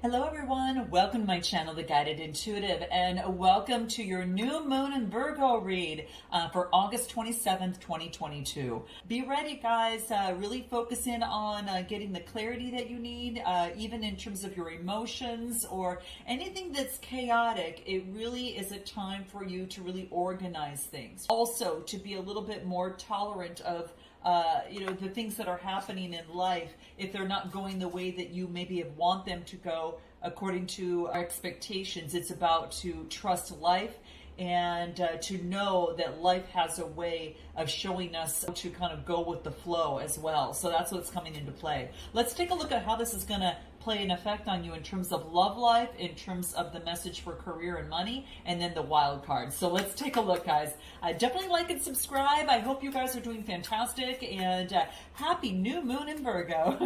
Hello everyone, welcome to my channel, The Guided Intuitive, and welcome to your new moon in Virgo read for August 27th, 2022. Be ready guys, really focus in on getting the clarity that you need, even in terms of your emotions or anything that's chaotic. It really is a time for you to really organize things. Also, to be a little bit more tolerant of the things that are happening in life, if they're not going the way that you maybe want them to go according to our expectations. It's about to trust life and to know that life has a way of showing us to kind of go with the flow as well. So that's what's coming into play. Let's take a look at how this is going to play an effect on you in terms of love life, in terms of the message for career and money, and then the wild card. So let's take a look, guys. Definitely like and subscribe. I hope you guys are doing fantastic, and happy new moon in Virgo.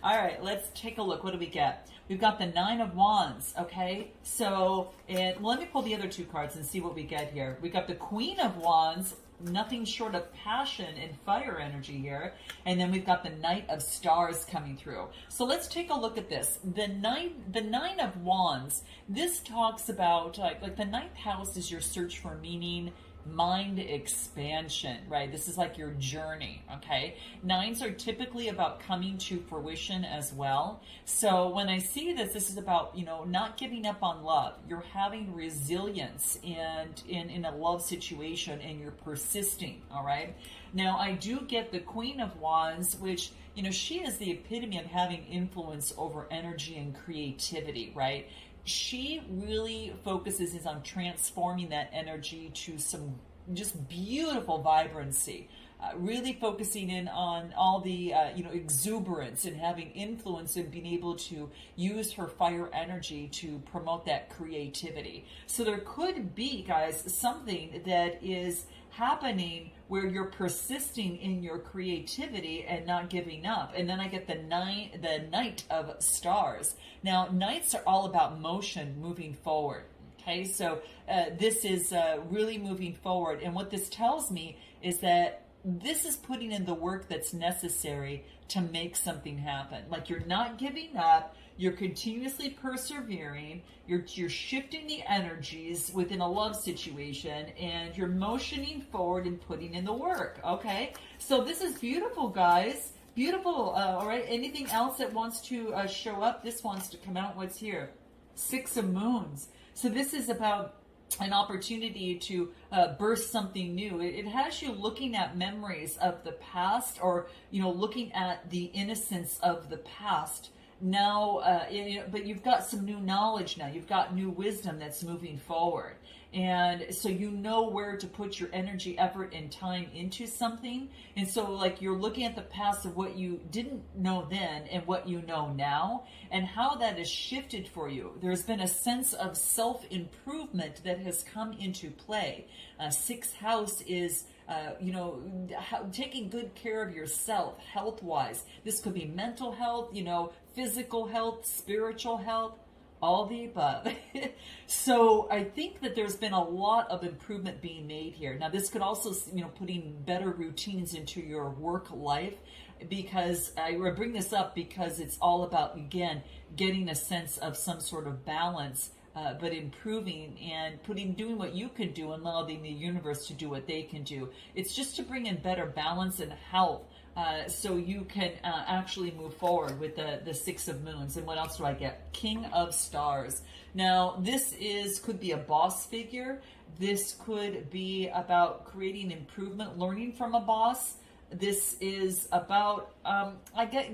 All right, let's take a look. What do we get? We've got the Nine of Wands, okay? So, let me pull the other two cards and see what we get here. We got the Queen of Wands, nothing short of passion and fire energy here. And then we've got the Knight of Stars coming through. So let's take a look at this. The Nine of Wands, this talks about, like the ninth house is your search for meaning, mind expansion, right? This is like your journey, okay? Nines are typically about coming to fruition as well. So when I see this, this is about, not giving up on love. You're having resilience and in a love situation, and you're persisting, all right? Now, I do get the Queen of Wands, which, she is the epitome of having influence over energy and creativity, right? She really focuses on transforming that energy to some just beautiful vibrancy, really focusing in on all the exuberance and having influence and being able to use her fire energy to promote that creativity. So there could be, guys, something that is happening where you're persisting in your creativity and not giving up. And then I get the Knight of Stars. Now, Knights are all about motion, moving forward. Okay, so this is really moving forward. And what this tells me is that this is putting in the work that's necessary to make something happen. Like, you're not giving up. You're continuously persevering. You're shifting the energies within a love situation, and you're motioning forward and putting in the work. Okay, so this is beautiful, guys. Beautiful. All right. Anything else that wants to show up? This wants to come out. What's here? Six of Moons. So this is about an opportunity to burst something new. It has you looking at memories of the past, or looking at the innocence of the past. Now, but you've got some new knowledge now. You've got new wisdom that's moving forward. And so you know where to put your energy, effort, and time into something. And so, like, you're looking at the past of what you didn't know then and what you know now, and how that has shifted for you. There's been a sense of self-improvement that has come into play. Sixth house is taking good care of yourself health-wise. This could be mental health, physical health, spiritual health, all the above. So I think that there's been a lot of improvement being made here. Now, this could also, putting better routines into your work life, because I bring this up because it's all about, again, getting a sense of some sort of balance, but improving and doing what you can do and allowing the universe to do what they can do. It's just to bring in better balance and health, so you can actually move forward with the Six of Moons. And what else do I get? King of Stars. Now, this could be a boss figure. This could be about creating improvement, learning from a boss. This is about,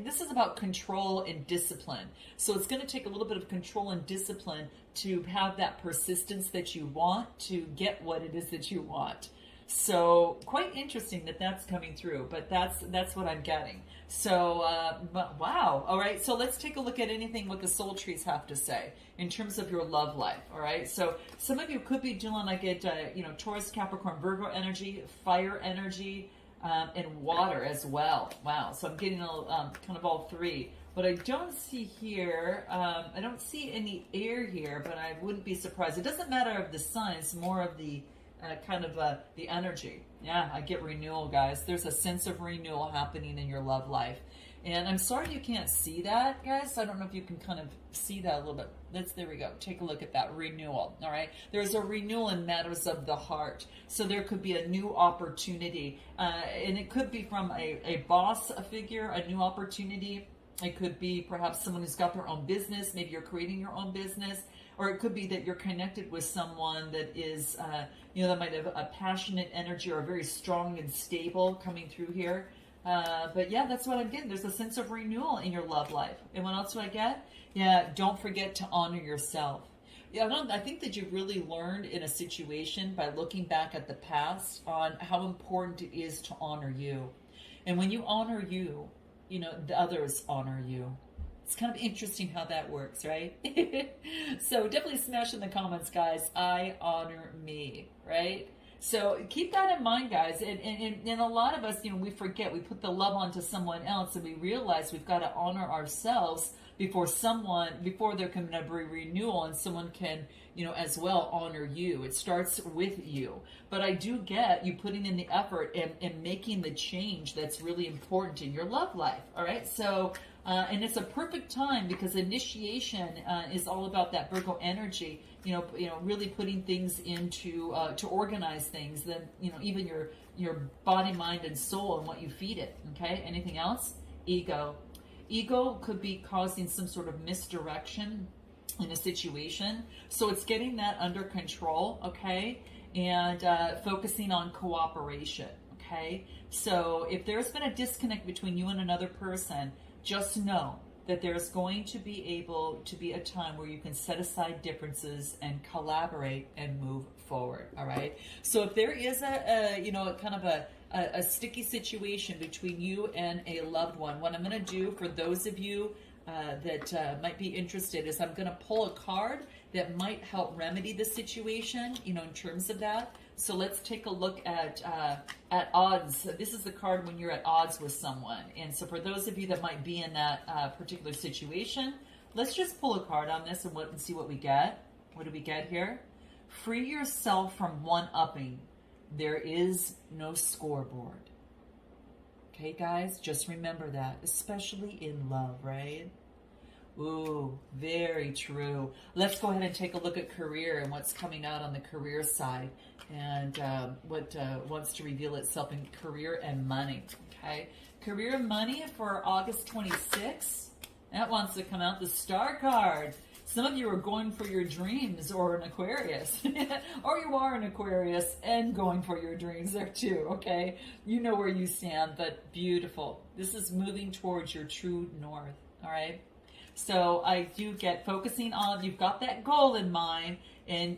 this is about control and discipline. So it's going to take a little bit of control and discipline to have that persistence that you want to get what it is that you want. So quite interesting that that's coming through, but that's what I'm getting. So, but wow. All right. So let's take a look at anything what the soul trees have to say in terms of your love life. All right. So some of you could be doing, I get, Taurus, Capricorn, Virgo energy, fire energy, and water as well. Wow. So I'm getting kind of all three. But I don't see here, I don't see any air here, but I wouldn't be surprised. It doesn't matter of the sign, it's more of the the energy. Yeah, I get renewal, guys. There's a sense of renewal happening in your love life. And I'm sorry you can't see that, guys. I don't know if you can kind of see that a little bit. There we go. Take a look at that renewal. All right. There's a renewal in matters of the heart. So there could be a new opportunity. And it could be from a boss figure, a new opportunity. It could be perhaps someone who's got their own business. Maybe you're creating your own business. Or it could be that you're connected with someone that is, that might have a passionate energy or very strong and stable coming through here. But yeah, that's what I'm getting. There's a sense of renewal in your love life. And what else do I get? Yeah, don't forget to honor yourself. Yeah, I think that you've really learned in a situation by looking back at the past on how important it is to honor you. And when you honor you, the others honor you. It's kind of interesting how that works, right? So definitely smash in the comments, guys. I honor me, right? So keep that in mind, guys. And a lot of us, we forget. We put the love onto someone else, and we realize we've got to honor ourselves before there can be a renewal, and someone can, as well honor you. It starts with you. But I do get you putting in the effort and making the change that's really important in your love life. All right. So, and it's a perfect time because initiation is all about that Virgo energy. Really putting things into to organize things. Then even your body, mind, and soul, and what you feed it. Okay. Anything else? Ego. Ego could be causing some sort of misdirection in a situation. So it's getting that under control. Okay. And focusing on cooperation. Okay. So if there's been a disconnect between you and another person, just know that there's going to be able to be a time where you can set aside differences and collaborate and move forward. All right. So if there is a sticky situation between you and a loved one, what I'm going to do for those of you that might be interested is I'm going to pull a card that might help remedy the situation, in terms of that. So let's take a look at odds. This is the card when you're at odds with someone. And so for those of you that might be in that particular situation, let's just pull a card on this and see what we get. What do we get here? Free yourself from one-upping. There is no scoreboard. Okay, guys, just remember that, especially in love, right? Ooh, very true. Let's go ahead and take a look at career and what's coming out on the career side and what wants to reveal itself in career and money. Okay, career and money for August 26th. That wants to come out, the Star card. Some of you are going for your dreams, or an Aquarius, or you are an Aquarius and going for your dreams there too, okay? You know where you stand, but beautiful. This is moving towards your true north, all right? So I do get focusing on, you've got that goal in mind, and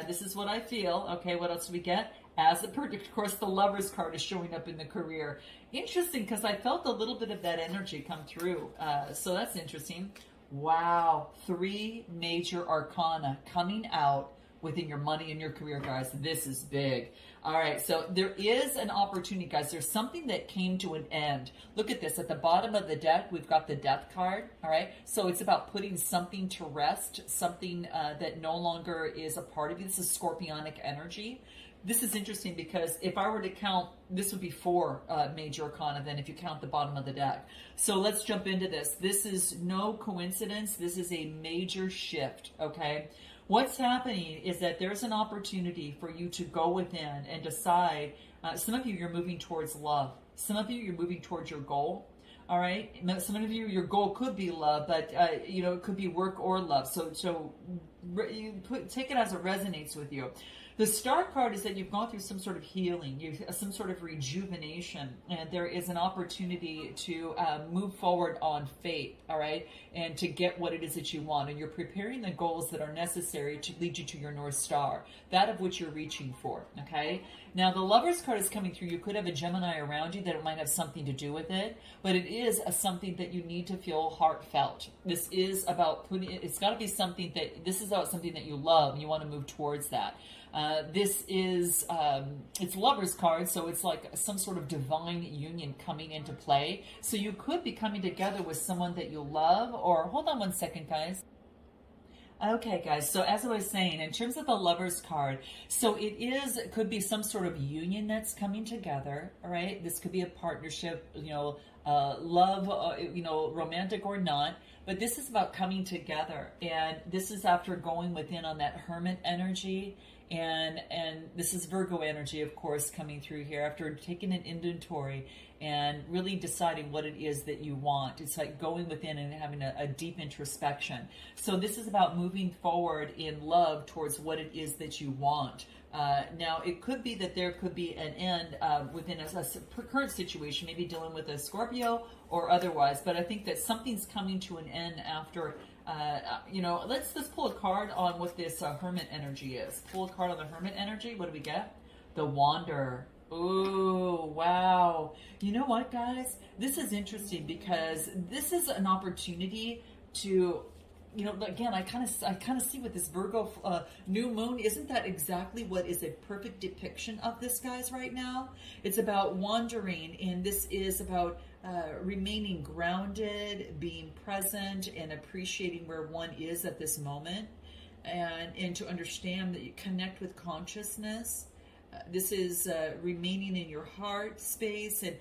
this is what I feel. Okay, what else do we get? As a predict, of course, the Lover's card is showing up in the career. Interesting, because I felt a little bit of that energy come through. So that's interesting. Wow, 3 major arcana coming out within your money and your career, guys. This is big. All right, so there is an opportunity, guys. There's something that came to an end. Look at this. At the bottom of the deck, we've got the Death card, all right? So it's about putting something to rest, something that no longer is a part of you. This is scorpionic energy. This is interesting because if I were to count, this would be 4 major arcana then if you count the bottom of the deck. So let's jump into this. This is no coincidence. This is a major shift, okay? What's happening is that there's an opportunity for you to go within and decide. Some of you, you're moving towards love. Some of you, you're moving towards your goal. All right. Some of you, your goal could be love, but it could be work or love. So you take it as it resonates with you. The Star card is that you've gone through some sort of healing, some sort of rejuvenation, and there is an opportunity to move forward on faith, all right, and to get what it is that you want. And you're preparing the goals that are necessary to lead you to your North Star, that of which you're reaching for, okay? Now, the Lover's card is coming through. You could have a Gemini around you that it might have something to do with it, but it is something that you need to feel heartfelt. This is about it's got to be something this is about something that you love, and you want to move towards that. This is, it's Lover's card, so it's like some sort of divine union coming into play. So you could be coming together with someone that you love, or hold on one second, guys. Okay, guys, so as I was saying, in terms of the Lover's card, so it could be some sort of union that's coming together, all right? This could be a partnership, love, romantic or not. But this is about coming together, and this is after going within on that hermit energy, and this is Virgo energy, of course, coming through here after taking an inventory and really deciding what it is that you want. It's like going within and having a deep introspection. So this is about moving forward in love towards what it is that you want. Now, it could be that there could be an end within a current situation, maybe dealing with a Scorpio or otherwise, but I think that something's coming to an end after, let's pull a card on what this Hermit energy is. Pull a card on the Hermit energy. What do we get? The Wanderer. Ooh, wow. You know what, guys? This is interesting because this is an opportunity to, again, I kind of see with this Virgo new moon, isn't that exactly what is a perfect depiction of this, guys, right now? It's about wandering, and this is about remaining grounded, being present, and appreciating where one is at this moment, and to understand that you connect with consciousness. This is remaining in your heart space, and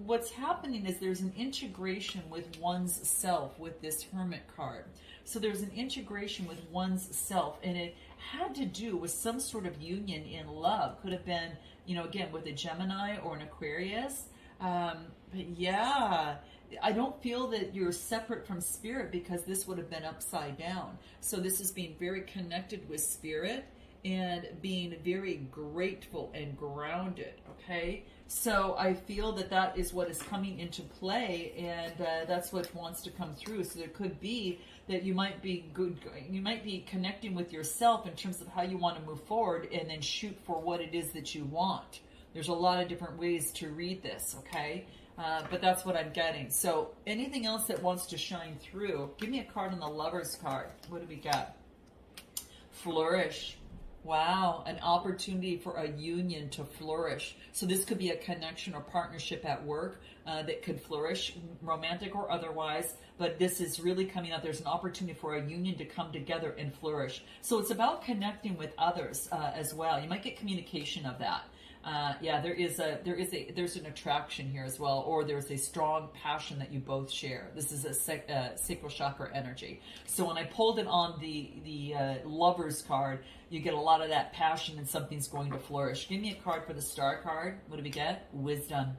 what's happening is there's an integration with one's self with this Hermit card. So there's an integration with one's self, and it had to do with some sort of union in love. Could have been, again, with a Gemini or an Aquarius. But yeah, I don't feel that you're separate from spirit because this would have been upside down. So this is being very connected with spirit and being very grateful and grounded, okay? So I feel that that is what is coming into play, and that's what wants to come through. So there could be that you might be connecting with yourself in terms of how you want to move forward and then shoot for what it is that you want. There's a lot of different ways to read this, okay? But that's what I'm getting. So anything else that wants to shine through, give me a card on the Lover's card. What do we got? Flourish. Wow, an opportunity for a union to flourish. So this could be a connection or partnership at work that could flourish, romantic or otherwise, but this is really coming out. There's an opportunity for a union to come together and flourish. So it's about connecting with others as well. You might get communication of that. There's an attraction here as well, or there's a strong passion that you both share. This is a sacral chakra energy. So when I pulled it on the Lover's card, you get a lot of that passion and something's going to flourish. Give me a card for the Star card. What do we get? Wisdom.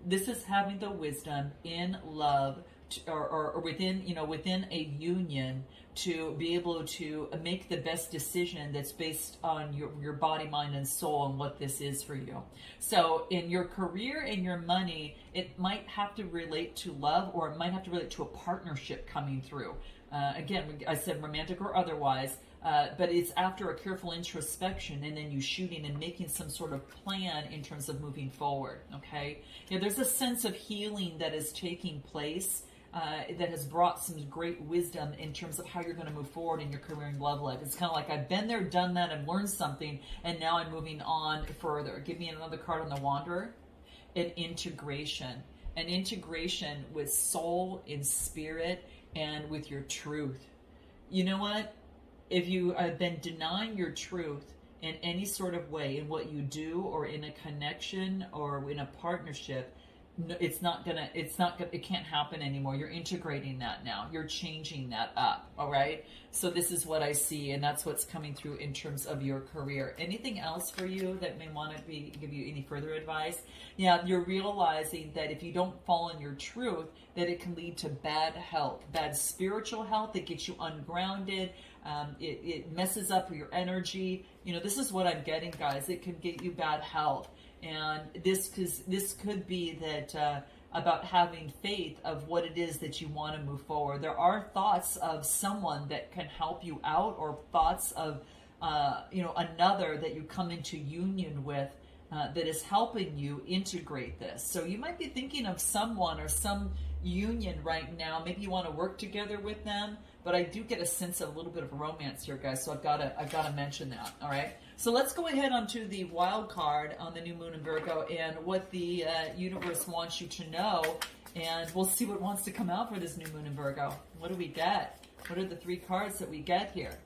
This is having the wisdom in love or within a union to be able to make the best decision that's based on your body, mind, and soul and what this is for you. So in your career and your money, it might have to relate to love, or it might have to relate to a partnership coming through. Again, I said romantic or otherwise, but it's after a careful introspection and then you shooting and making some sort of plan in terms of moving forward, okay? Yeah, there's a sense of healing that is taking place that has brought some great wisdom in terms of how you're going to move forward in your career and love life. It's kind of like I've been there, done that, and learned something, and now I'm moving on further. Give me another card on the Wanderer. An integration with soul and spirit and with your truth. You know what? If you have been denying your truth in any sort of way, in what you do or in a connection or in a partnership, it can't happen anymore. You're integrating that now. You're changing that up, all right? So this is what I see, and that's what's coming through in terms of your career. Anything else for you that may want to give you any further advice? Yeah, you're realizing that if you don't follow in your truth, that it can lead to bad health, bad spiritual health. It gets you ungrounded. It messes up your energy. This is what I'm getting, guys. It can get you bad health. And this could be that about having faith of what it is that you want to move forward. There are thoughts of someone that can help you out, or thoughts of another that you come into union with that is helping you integrate this. So you might be thinking of someone or some union right now. Maybe you want to work together with them, but I do get a sense of a little bit of romance here, guys. So I've got to mention that. All right. So let's go ahead onto the wild card on the new moon in Virgo and what the universe wants you to know, and we'll see what wants to come out for this new moon in Virgo. What do we get? What are the three cards that we get here?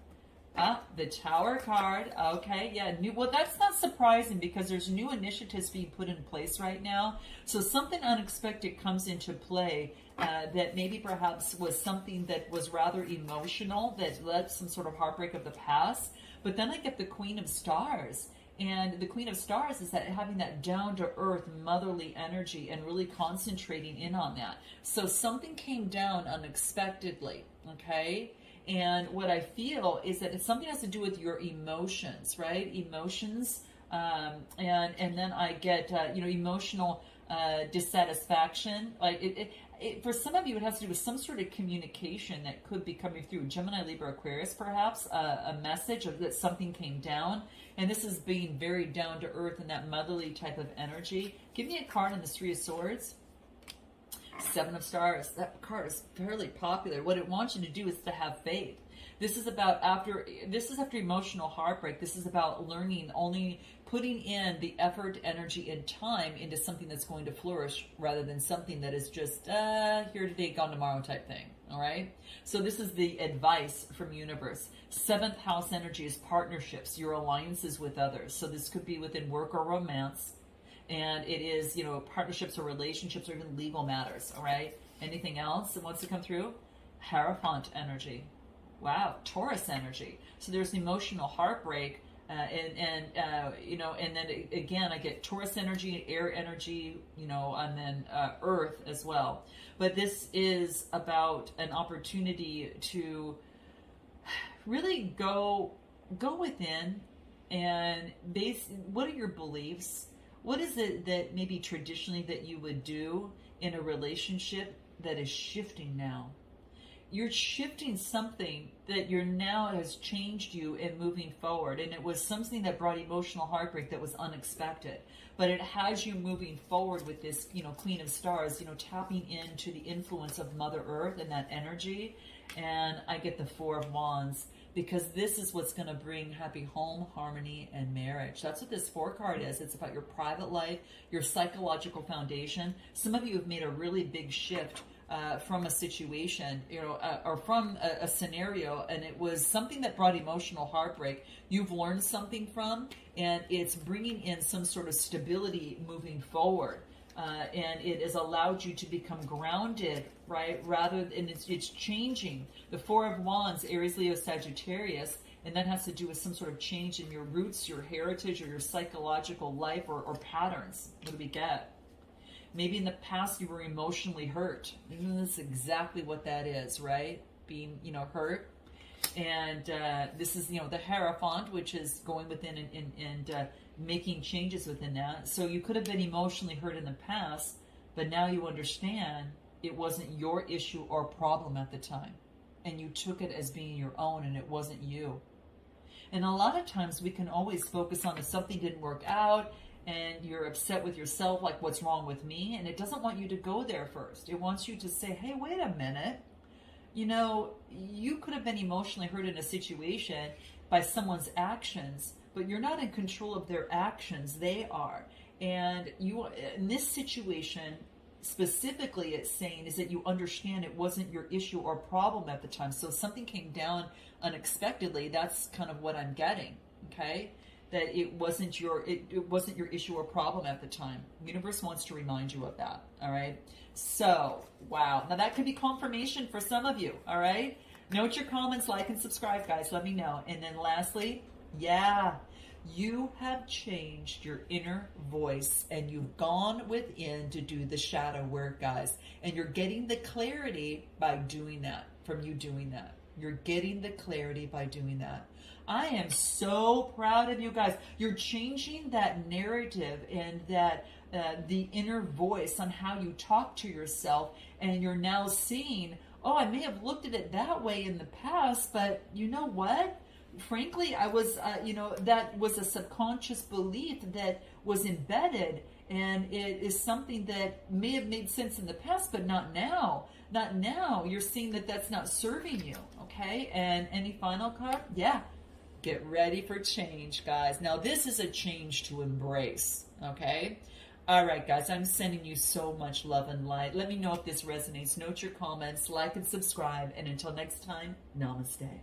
Ah, the Tower card. Okay, yeah. Well, that's not surprising because there's new initiatives being put in place right now. So something unexpected comes into play that maybe perhaps was something that was rather emotional, that led some sort of heartbreak of the past. But then I get the Queen of Stars. And the Queen of Stars is that having that down-to-earth motherly energy and really concentrating in on that. So something came down unexpectedly, okay? And what I feel is that something has to do with your emotions, right? Emotions, and then I get emotional dissatisfaction. Like for some of you, it has to do with some sort of communication that could be coming through Gemini, Libra, Aquarius, perhaps a message of that something came down, and this is being very down to earth and that motherly type of energy. Give me a card on the Three of Swords. Seven of Stars. That card is fairly popular. What it wants you to do is to have faith. This is after emotional heartbreak. This is about learning, only putting in the effort, energy, and time into something that's going to flourish rather than something that is just here today, gone tomorrow type thing. All right. So this is the advice from universe. Seventh house energy is partnerships, your alliances with others. So this could be within work or romance. And it is, partnerships or relationships or even legal matters, all right? Anything else that wants to come through? Hierophant energy. Wow, Taurus energy. So there's emotional heartbreak, and then again, I get Taurus energy, air energy, and then earth as well. But this is about an opportunity to really go within and what are your beliefs? What is it that maybe traditionally that you would do in a relationship that is shifting now? You're shifting something that now has changed you and moving forward. And it was something that brought emotional heartbreak that was unexpected. But it has you moving forward with this, Queen of Stars, tapping into the influence of Mother Earth and that energy. And I get the Four of Wands, because this is what's going to bring happy home, harmony, and marriage. That's what this 4 card is. It's about your private life, your psychological foundation. Some of you have made a really big shift from a situation, or from a scenario, and it was something that brought emotional heartbreak. You've learned something from, and it's bringing in some sort of stability moving forward. And it has allowed you to become grounded, right? And it's changing. The Four of Wands, Aries, Leo, Sagittarius, and that has to do with some sort of change in your roots, your heritage, or your psychological life or patterns. What do we get? Maybe in the past you were emotionally hurt. That's exactly what that is, right? Being, hurt. And this is, the Hierophant, which is going within and making changes within that. So you could have been emotionally hurt in the past, but now you understand it wasn't your issue or problem at the time. And you took it as being your own, and it wasn't you. And a lot of times we can always focus on if something didn't work out and you're upset with yourself, like what's wrong with me? And it doesn't want you to go there first. It wants you to say, hey, wait a minute. You could have been emotionally hurt in a situation by someone's actions, but you're not in control of their actions. They are. And you, in this situation, specifically it's saying is that you understand it wasn't your issue or problem at the time. So if something came down unexpectedly, that's kind of what I'm getting, okay? That it wasn't your issue or problem at the time. Universe wants to remind you of that, all right? So, wow. Now that could be confirmation for some of you, all right? Note your comments, like and subscribe, guys. Let me know. And then lastly, yeah, you have changed your inner voice and you've gone within to do the shadow work, guys. And you're getting the clarity by doing that, from you doing that. You're getting the clarity by doing that. I am so proud of you guys. You're changing that narrative and that the inner voice on how you talk to yourself, and you're now seeing, oh, I may have looked at it that way in the past, but you know what? Frankly, I was, that was a subconscious belief that was embedded, and it is something that may have made sense in the past, but not now. Not now. You're seeing that that's not serving you, okay? And any final card? Yeah. Get ready for change, guys. Now, this is a change to embrace, okay? All right, guys, I'm sending you so much love and light. Let me know if this resonates. Note your comments, like and subscribe, and until next time, namaste.